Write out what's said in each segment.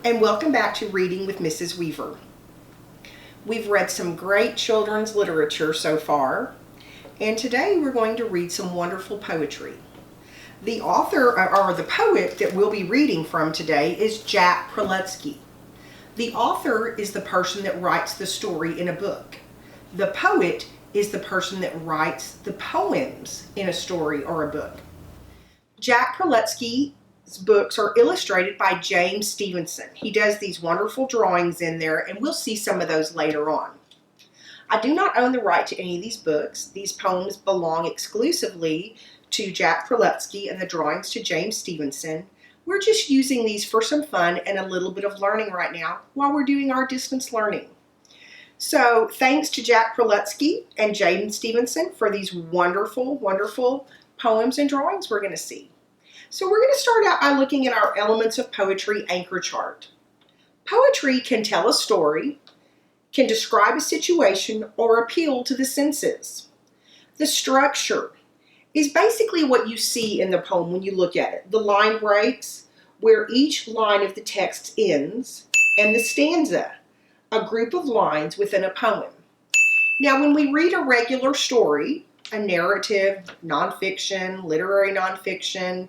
and welcome back to Reading with Mrs. Weaver. We've read some great children's literature so far, and today we're going to read some wonderful poetry. The author, or the poet that we'll be reading from today is Jack Prelutsky. The author is the person that writes the story in a book. The poet is the person that writes the poems in a story or a book. Jack Prelutsky's books are illustrated by James Stevenson. He does these wonderful drawings in there, and we'll see some of those later on. I do not own the right to any of these books. These poems belong exclusively to Jack Prelutsky and the drawings to James Stevenson. We're just using these for some fun and a little bit of learning right now while we're doing our distance learning. So thanks to Jack Prelutsky and James Stevenson for these wonderful, wonderful poems and drawings we're going to see. So we're going to start out by looking at our Elements of Poetry anchor chart. Poetry can tell a story, can describe a situation, or appeal to the senses. The structure is basically what you see in the poem when you look at it. The line breaks, where each line of the text ends, and the stanza, a group of lines within a poem. Now, when we read a regular story, a narrative, nonfiction, literary nonfiction,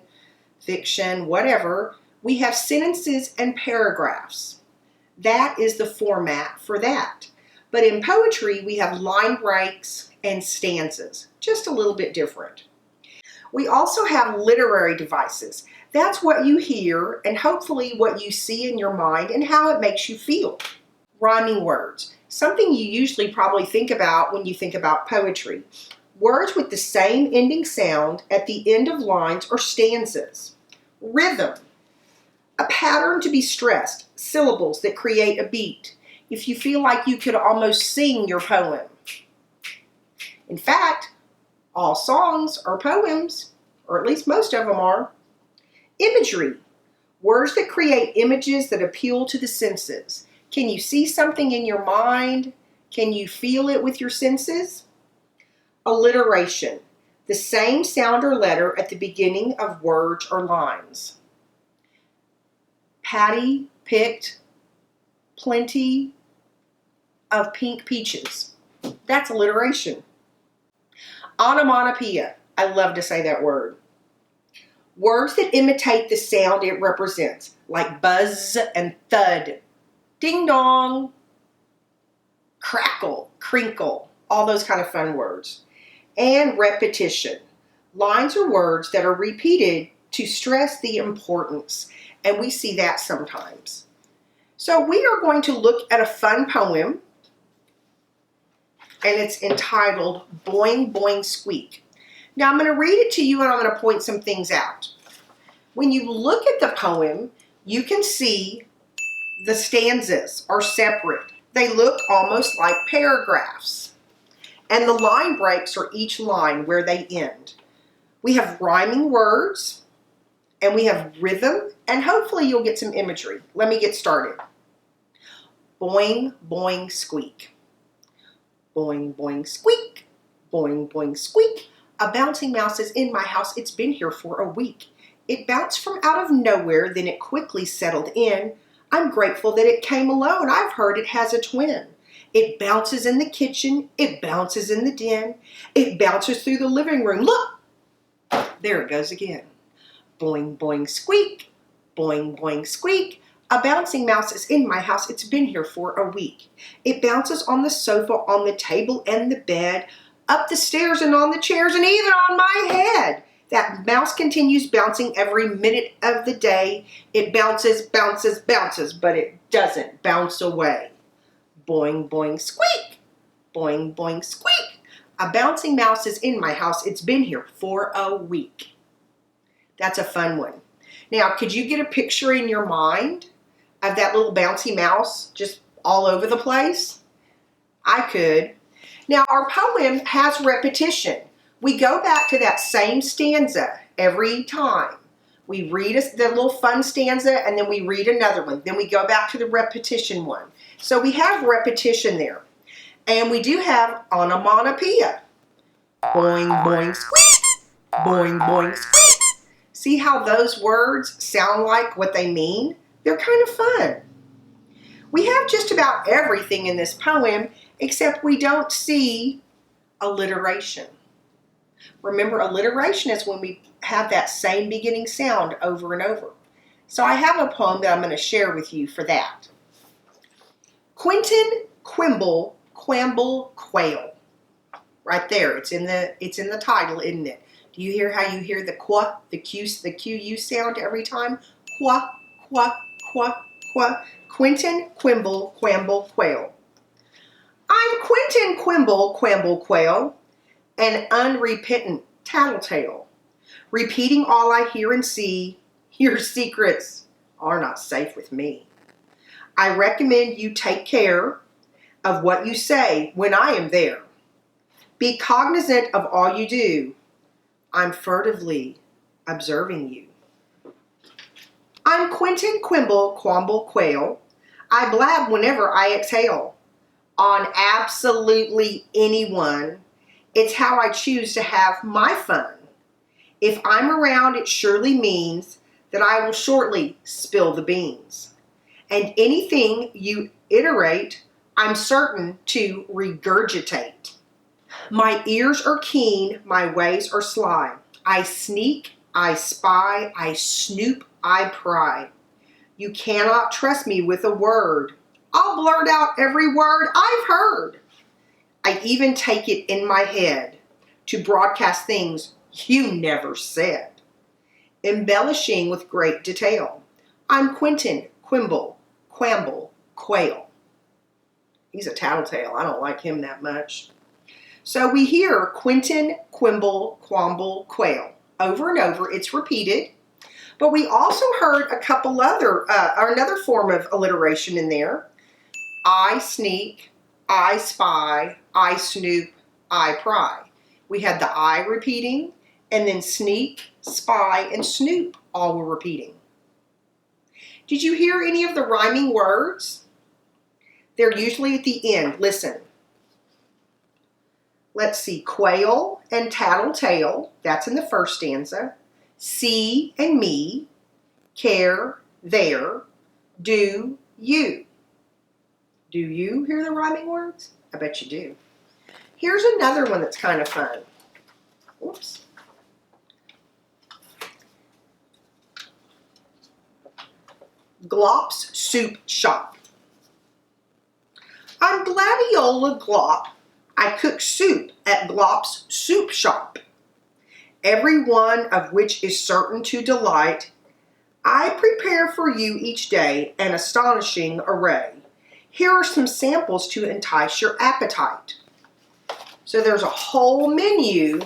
fiction, whatever, we have sentences and paragraphs. That is the format for that. But in poetry, we have line breaks and stanzas, just a little bit different. We also have literary devices. That's what you hear and hopefully what you see in your mind and how it makes you feel. Rhyming words, something you usually probably think about when you think about poetry. Words with the same ending sound at the end of lines or stanzas. Rhythm, a pattern to be stressed, syllables that create a beat. If you feel like you could almost sing your poem. In fact, all songs are poems, or at least most of them are. Imagery, words that create images that appeal to the senses. Can you see something in your mind? Can you feel it with your senses? Alliteration, the same sound or letter at the beginning of words or lines. Patty picked plenty of pink peaches. That's alliteration. Onomatopoeia, I love to say that word. Words that imitate the sound it represents, like buzz and thud, ding dong, crackle, crinkle, all those kind of fun words. And repetition. Lines or words that are repeated to stress the importance, and we see that sometimes. So we are going to look at a fun poem, and it's entitled Boing Boing Squeak. Now I'm going to read it to you and I'm going to point some things out. When you look at the poem, you can see the stanzas are separate. They look almost like paragraphs. And the line breaks are each line where they end. We have rhyming words, and we have rhythm, and hopefully you'll get some imagery. Let me get started. Boing, boing, squeak. Boing, boing, squeak. Boing, boing, squeak. A bouncing mouse is in my house. It's been here for a week. It bounced from out of nowhere, then it quickly settled in. I'm grateful that it came alone. I've heard it has a twin. It bounces in the kitchen. It bounces in the den. It bounces through the living room. Look! There it goes again. Boing, boing, squeak. Boing, boing, squeak. A bouncing mouse is in my house. It's been here for a week. It bounces on the sofa, on the table and the bed, up the stairs and on the chairs, and even on my head. That mouse continues bouncing every minute of the day. It bounces, bounces, bounces, but it doesn't bounce away. Boing, boing, squeak. Boing, boing, squeak. A bouncing mouse is in my house. It's been here for a week. That's a fun one. Now, could you get a picture in your mind of that little bouncy mouse just all over the place? I could. Now, our poem has repetition. We go back to that same stanza every time. We read the little fun stanza, and then we read another one. Then we go back to the repetition one. So we have repetition there. And we do have onomatopoeia. Boing, boing, squeak. Boing, boing, squeak. See how those words sound like what they mean? They're kind of fun. We have just about everything in this poem, except we don't see alliteration. Remember, alliteration is when we have that same beginning sound over and over. So I have a poem that I'm going to share with you for that. Quentin Quimble Quamble Quail. Right there, it's in the title, isn't it? Do you hear how you hear the qua, the QU sound every time? Qua, qua, qua, qua. Quentin Quimble Quamble Quail. I'm Quentin Quimble Quamble Quail, an unrepentant tattletale, repeating all I hear and see. Your secrets are not safe with me. I recommend you take care of what you say when I am there. Be cognizant of all you do. I'm furtively observing you. I'm Quentin Quimble Quamble Quail. I blab whenever I exhale. On absolutely anyone. It's how I choose to have my fun. If I'm around, it surely means that I will shortly spill the beans. And anything you iterate, I'm certain to regurgitate. My ears are keen, my ways are sly. I sneak, I spy, I snoop, I pry. You cannot trust me with a word. I'll blurt out every word I've heard. I even take it in my head to broadcast things you never said. Embellishing with great detail. I'm Quentin Quimble Quamble Quail. He's a tattletale. I don't like him that much. So we hear Quentin Quimble Quamble Quail. Over and over, it's repeated. But we also heard a couple other, or another form of alliteration in there. I sneak, I spy, I snoop, I pry. We had the I repeating, and then sneak, spy, and snoop all were repeating. Did you hear any of the rhyming words? They're usually at the end. Listen. Let's see, quail and tattletale, that's in the first stanza. See and me, care, there, do, you. Do you hear the rhyming words? I bet you do. Here's another one that's kind of fun. Oops. Glop's Soup Shop. I'm Gladiola Glop. I cook soup at Glop's Soup Shop, every one of which is certain to delight. I prepare for you each day an astonishing array. Here are some samples to entice your appetite. So there's a whole menu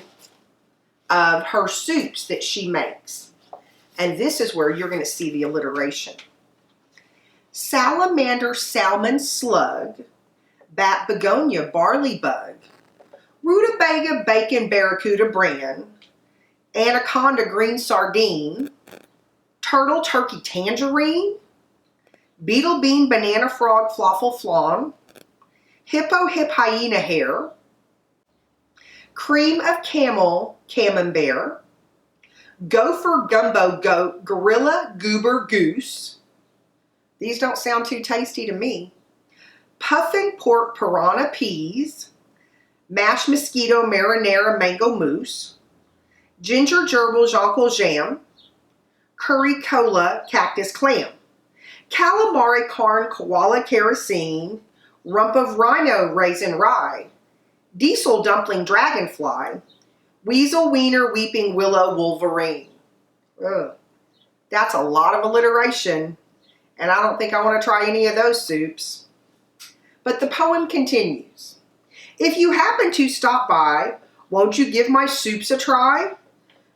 of her soups that she makes. And this is where you're going to see the alliteration. Salamander salmon slug, bat begonia barley bug, rutabaga bacon barracuda bran, anaconda green sardine, turtle turkey tangerine, beetle bean banana frog flaffle flan, hippo hip hyena hair, cream of camel camembert, gopher gumbo goat gorilla goober goose. These don't sound too tasty to me. Puffin pork piranha peas, mashed mosquito marinara mango mousse, ginger gerbil jonquil jam, curry cola cactus clam, calamari carn koala kerosene, rump of rhino raisin rye, diesel dumpling dragonfly, weasel wiener weeping willow wolverine. Ugh. That's a lot of alliteration, and I don't think I want to try any of those soups. But the poem continues. If you happen to stop by, won't you give my soups a try?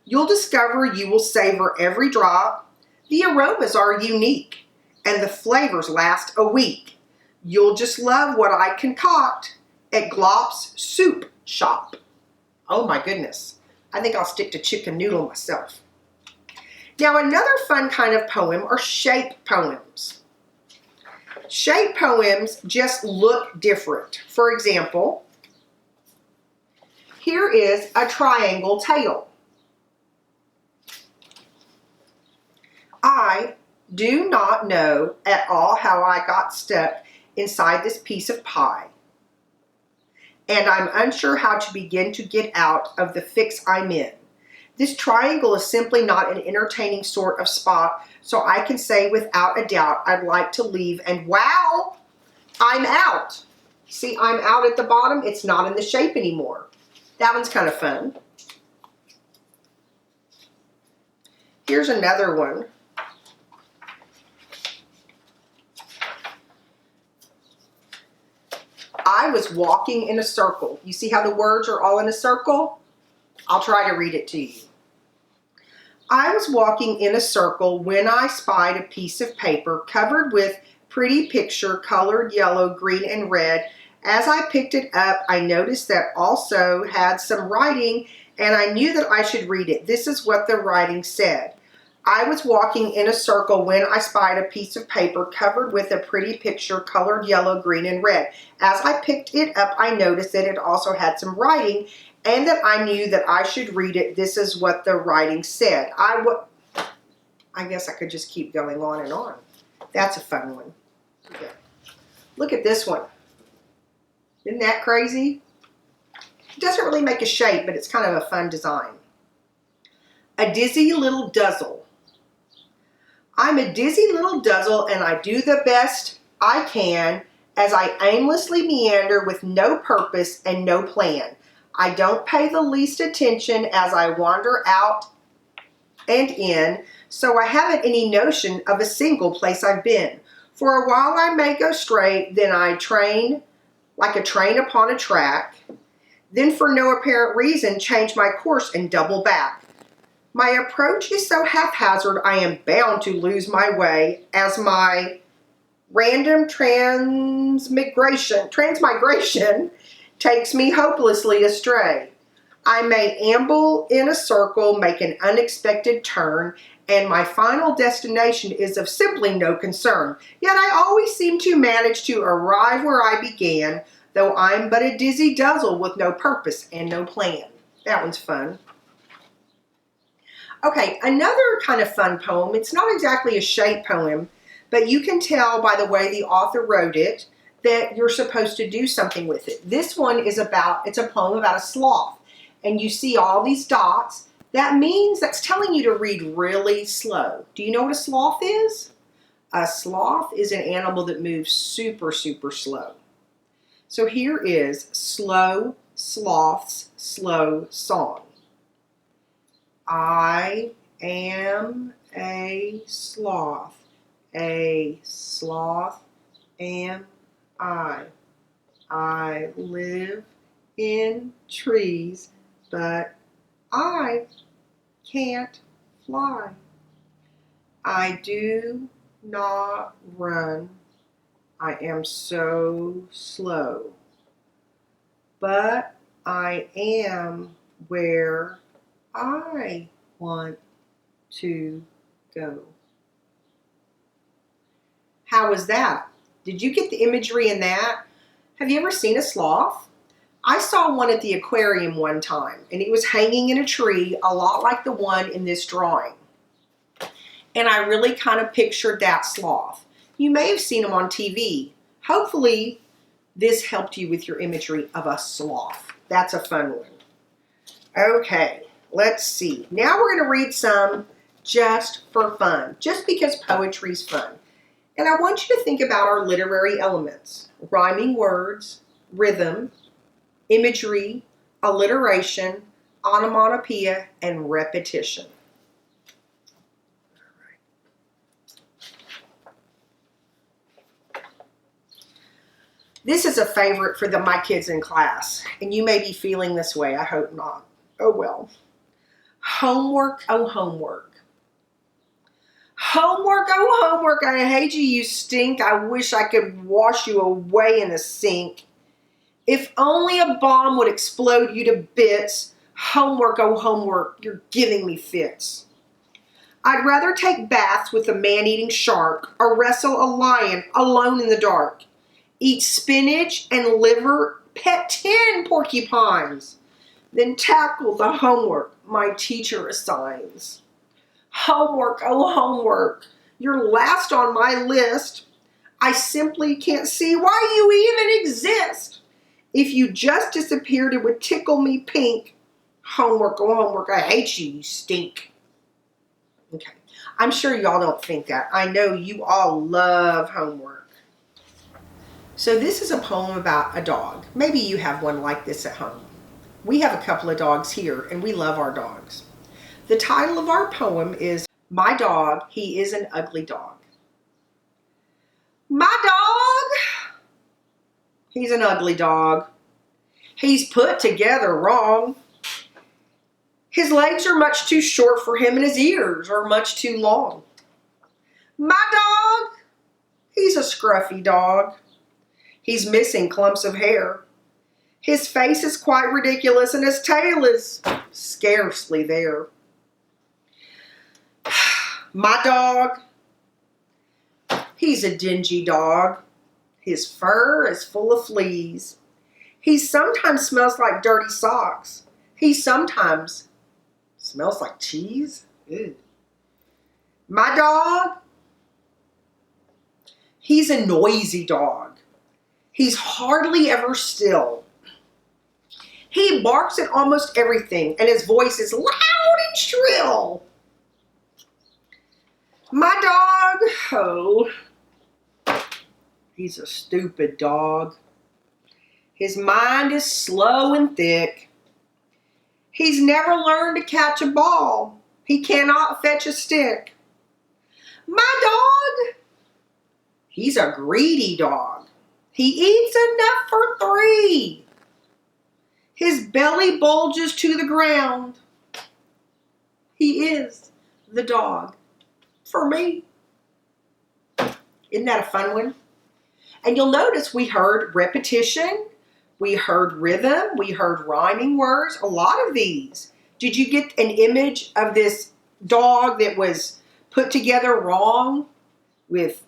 You'll discover you will savor every drop. The aromas are unique, and the flavors last a week. You'll just love what I concoct at Glop's Soup Shop. Oh my goodness. I think I'll stick to chicken noodle myself. Now another fun kind of poem are shape poems. Shape poems just look different. For example, here is a triangle tail. I Do not know at all how I got stuck inside this piece of pie. And I'm unsure how to begin to get out of the fix I'm in. This triangle is simply not an entertaining sort of spot, so I can say without a doubt I'd like to leave, and wow, I'm out. See, I'm out at the bottom. It's not in the shape anymore. That one's kind of fun. Here's another one. I was walking in a circle. You see how the words are all in a circle? I'll try to read it to you. I was walking in a circle when I spied a piece of paper covered with pretty picture colored yellow, green, and red. As I picked it up, I noticed that also had some writing, and I knew that I should read it. This is what the writing said. I was walking in a circle when I spied a piece of paper covered with a pretty picture colored yellow, green, and red. As I picked it up, I noticed that it also had some writing, and that I knew that I should read it. This is what the writing said. I guess I could just keep going on and on. That's a fun one. Okay. Look at this one. Isn't that crazy? It doesn't really make a shape, but it's kind of a fun design. A dizzy little duzzle. I'm a dizzy little duzzle, and I do the best I can as I aimlessly meander with no purpose and no plan. I don't pay the least attention as I wander out and in, so I haven't any notion of a single place I've been. For a while I may go straight, then I train like a train upon a track, then for no apparent reason change my course and double back. My approach is so haphazard I am bound to lose my way as my random transmigration takes me hopelessly astray. I may amble in a circle, make an unexpected turn, and my final destination is of simply no concern. Yet I always seem to manage to arrive where I began, though I'm but a dizzy duzzle with no purpose and no plan. That one's fun. Okay, another kind of fun poem. It's not exactly a shape poem, but you can tell by the way the author wrote it that you're supposed to do something with it. This one is it's a poem about a sloth. And you see all these dots. That's telling you to read really slow. Do you know what a sloth is? A sloth is an animal that moves super, super slow. So here is Slow Sloth's Slow Song. I am a sloth am I. I live in trees, but I can't fly. I do not run. I am so slow. But I am where I want to go. How was that? Did you get the imagery in that? Have you ever seen a sloth? I saw one at the aquarium one time, and it was hanging in a tree, a lot like the one in this drawing. And I really kind of pictured that sloth. You may have seen them on TV. Hopefully, this helped you with your imagery of a sloth. That's a fun one. Okay, let's see. Now we're going to read some just for fun, just because poetry's fun. And I want you to think about our literary elements: rhyming words, rhythm, imagery, alliteration, onomatopoeia, and repetition. This is a favorite for my kids in class, and you may be feeling this way. I hope not. Oh well. Homework, oh homework. Homework, oh homework, I hate you, you stink. I wish I could wash you away in the sink. If only a bomb would explode you to bits. Homework, oh homework, you're giving me fits. I'd rather take baths with a man-eating shark or wrestle a lion alone in the dark. Eat spinach and liver, pet 10 porcupines, then tackle the homework my teacher assigns. Homework, oh homework, You're last on my list. I simply can't see why you even exist. If you just disappeared, it would tickle me pink. Homework, oh homework, I hate you, you stink. Okay, I'm sure y'all don't think that. I know you all love homework. So this is a poem about a dog. Maybe you have one like this at home. We have a couple of dogs here, and we love our dogs. The title of our poem is My Dog, He is an Ugly Dog. My dog, he's an ugly dog. He's put together wrong. His legs are much too short for him and his ears are much too long. My dog, he's a scruffy dog. He's missing clumps of hair. His face is quite ridiculous and his tail is scarcely there. My dog, he's a dingy dog. His fur is full of fleas. He sometimes smells like dirty socks. He sometimes smells like cheese. Ew. My dog, he's a noisy dog. He's hardly ever still. He barks at almost everything, and his voice is loud and shrill. My dog, oh, he's a stupid dog. His mind is slow and thick. He's never learned to catch a ball. He cannot fetch a stick. My dog, he's a greedy dog. He eats enough for 3. His belly bulges to the ground. He is the dog for me. Isn't that a fun one? And you'll notice we heard repetition, we heard rhythm, we heard rhyming words, a lot of these. Did you get an image of this dog that was put together wrong with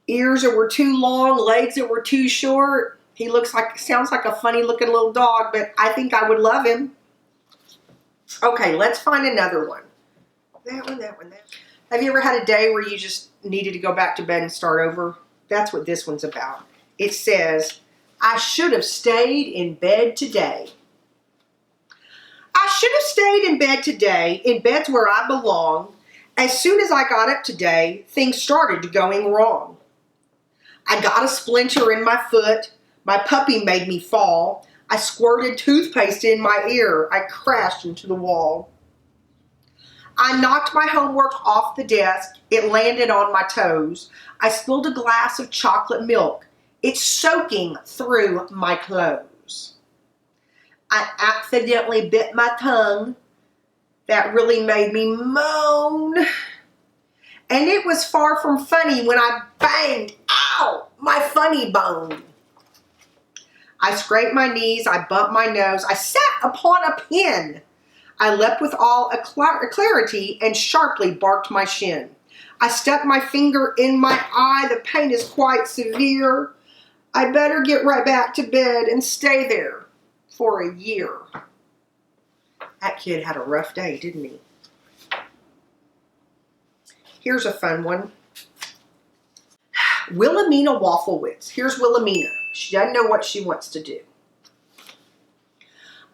ears that were too long, legs that were too short? He sounds like a funny looking little dog, but I think I would love him. Okay, let's find another one. That one. Have you ever had a day where you just needed to go back to bed and start over? That's what this one's about. It says, I should have stayed in bed today. I should have stayed in bed today. In bed's where I belong. As soon as I got up today, things started going wrong. I got a splinter in my foot. My puppy made me fall. I squirted toothpaste in my ear. I crashed into the wall. I knocked my homework off the desk. It landed on my toes. I spilled a glass of chocolate milk. It's soaking through my clothes. I accidentally bit my tongue. That really made me moan. And it was far from funny when I banged, ow, my funny bone. I scraped my knees, I bumped my nose, I sat upon a pin. I leapt with all clarity and sharply barked my shin. I stuck my finger in my eye, the pain is quite severe. I better get right back to bed and stay there for a year. That kid had a rough day, didn't he? Here's a fun one. Wilhelmina Wafflewitz. Here's Wilhelmina. She doesn't know what she wants to do.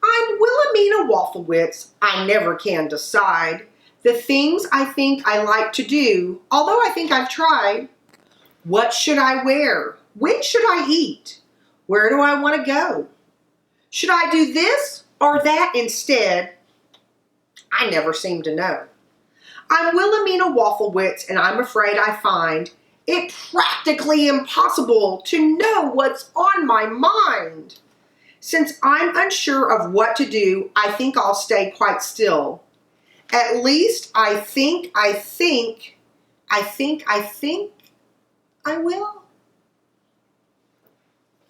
I'm Wilhelmina Wafflewitz. I never can decide the things I think I like to do, although I think I've tried. What should I wear? When should I eat? Where do I want to go? Should I do this or that instead? I never seem to know. I'm Wilhelmina Wafflewitz, and I'm afraid I find it practically impossible to know what's on my mind. Since I'm unsure of what to do, I think I'll stay quite still. At least I think I will.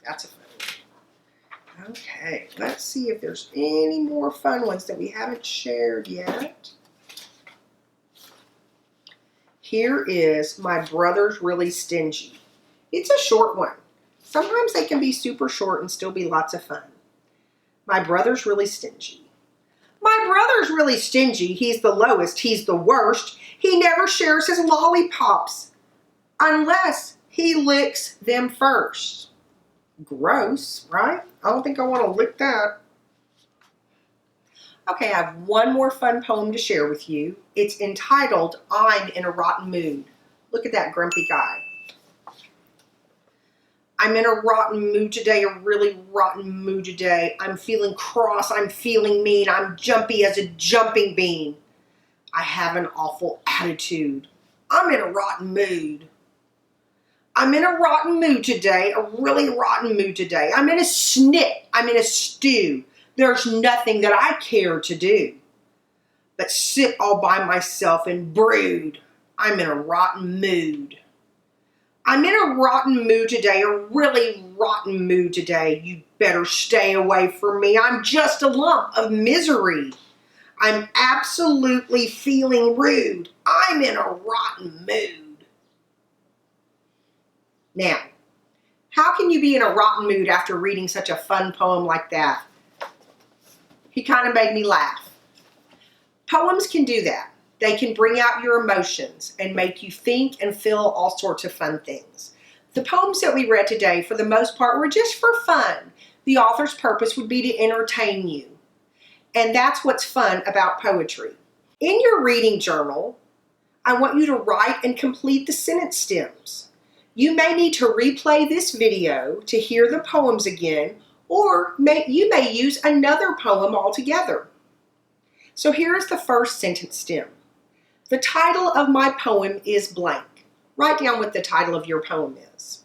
That's a fun one. Okay, let's see if there's any more fun ones that we haven't shared yet. Here is My Brother's Really Stingy. It's a short one. Sometimes they can be super short and still be lots of fun. My brother's really stingy. My brother's really stingy. He's the lowest. He's the worst. He never shares his lollipops unless he licks them first. Gross, right? I don't think I want to lick that. Okay, I have one more fun poem to share with you. It's entitled, I'm in a Rotten Mood. Look at that grumpy guy. I'm in a rotten mood today, a really rotten mood today. I'm feeling cross, I'm feeling mean, I'm jumpy as a jumping bean. I have an awful attitude. I'm in a rotten mood. I'm in a rotten mood today, a really rotten mood today. I'm in a snit, I'm in a stew. There's nothing that I care to do but sit all by myself and brood. I'm in a rotten mood. I'm in a rotten mood today, a really rotten mood today. You better stay away from me. I'm just a lump of misery. I'm absolutely feeling rude. I'm in a rotten mood. Now, how can you be in a rotten mood after reading such a fun poem like that? He kind of made me laugh. Poems can do that. They can bring out your emotions and make you think and feel all sorts of fun things. The poems that we read today, for the most part, were just for fun. The author's purpose would be to entertain you. And that's what's fun about poetry. In your reading journal, I want you to write and complete the sentence stems. You may need to replay this video to hear the poems again, or you may use another poem altogether. So here is the first sentence stem. The title of my poem is blank. Write down what the title of your poem is.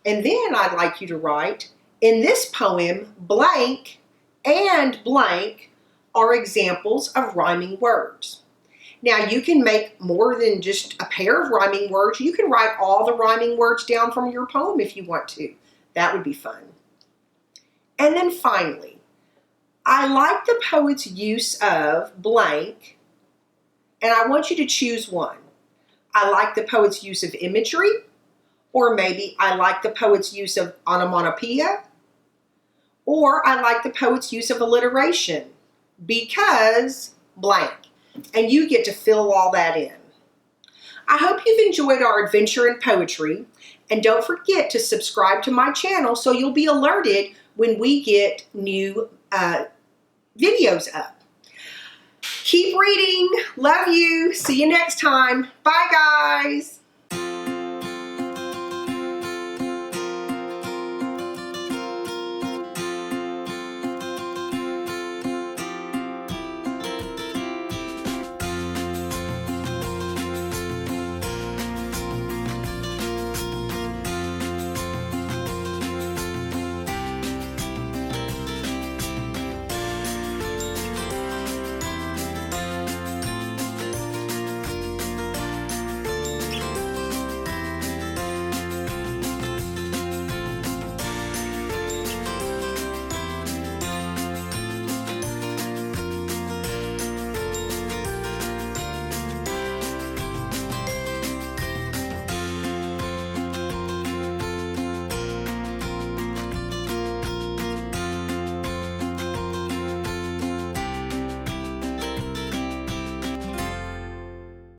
And then I'd like you to write, in this poem, blank and blank are examples of rhyming words. Now you can make more than just a pair of rhyming words. You can write all the rhyming words down from your poem if you want to. That would be fun. And then finally, I like the poet's use of blank, and I want you to choose one. I like the poet's use of imagery, or maybe I like the poet's use of onomatopoeia, or I like the poet's use of alliteration, because blank. And you get to fill all that in. I hope you've enjoyed our adventure in poetry, and don't forget to subscribe to my channel so you'll be alerted when we get new videos up. Keep reading. Love you. See you next time. Bye, guys.